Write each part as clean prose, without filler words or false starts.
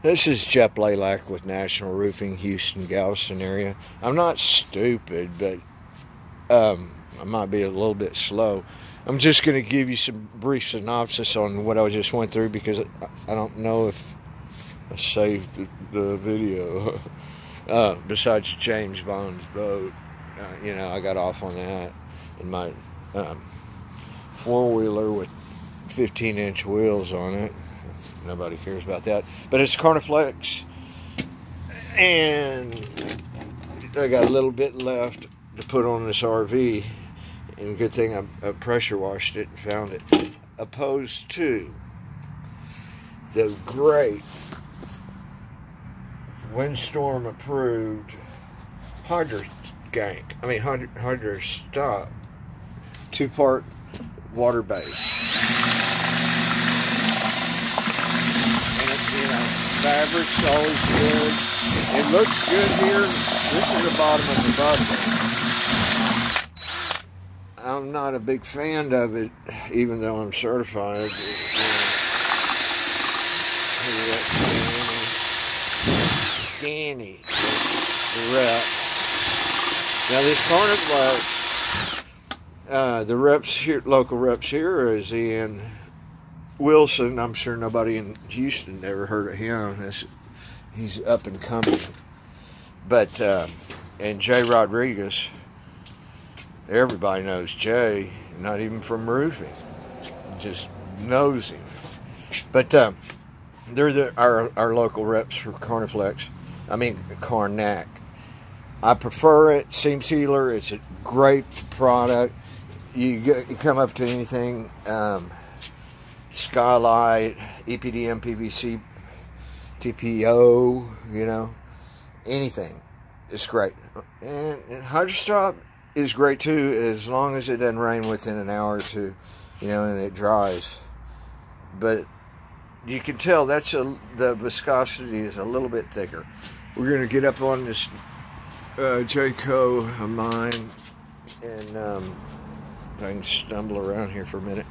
This is Jeff Laylack with National Roofing, Houston, Galveston area. I'm not stupid, but I might be a little bit slow. I'm just going to give you some brief synopsis on what I just went through because I don't know if I saved the video. Besides James Bond's boat, I got off on that in my four-wheeler with 15-inch wheels on it. Nobody cares about that. But it's KarnaFlex. And I got a little bit left to put on this RV. And good thing I pressure washed it and found it. Opposed to the great windstorm approved Hydro Stop 2-part water base. Fabric's always good. It looks good here. This is the bottom of the bucket. I'm not a big fan of it, even though I'm certified. Skinny. The rep. Now this KarnaFlex, the reps here, local reps here, is in Wilson. I'm sure nobody in Houston ever heard of him. He's up and coming. But and Jay Rodriguez, everybody knows Jay, not even from roofing, just knows him. But they're our local reps for KarnaFlex. I mean Karnak. I prefer it. Seam sealer. It's a great product. You come up to anything. Skylight, EPDM PVC, TPO, anything. It's great. And Hydro is great too, as long as it doesn't rain within an hour or two, and it dries. But you can tell the viscosity is a little bit thicker. We're going to get up on this Jayco of mine, and I can stumble around here for a minute,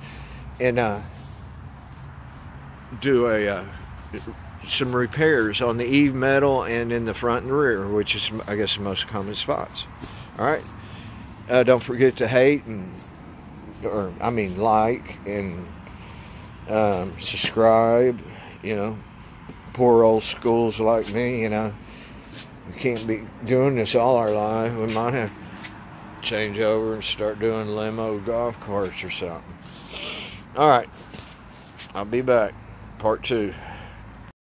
and do some repairs on the eave metal and in the front and rear, which is, I guess, the most common spots. All right. Don't forget to like and subscribe. Poor old schools like me. We can't be doing this all our life. We might have to change over and start doing limo golf carts or something. All right. I'll be back. Part 2.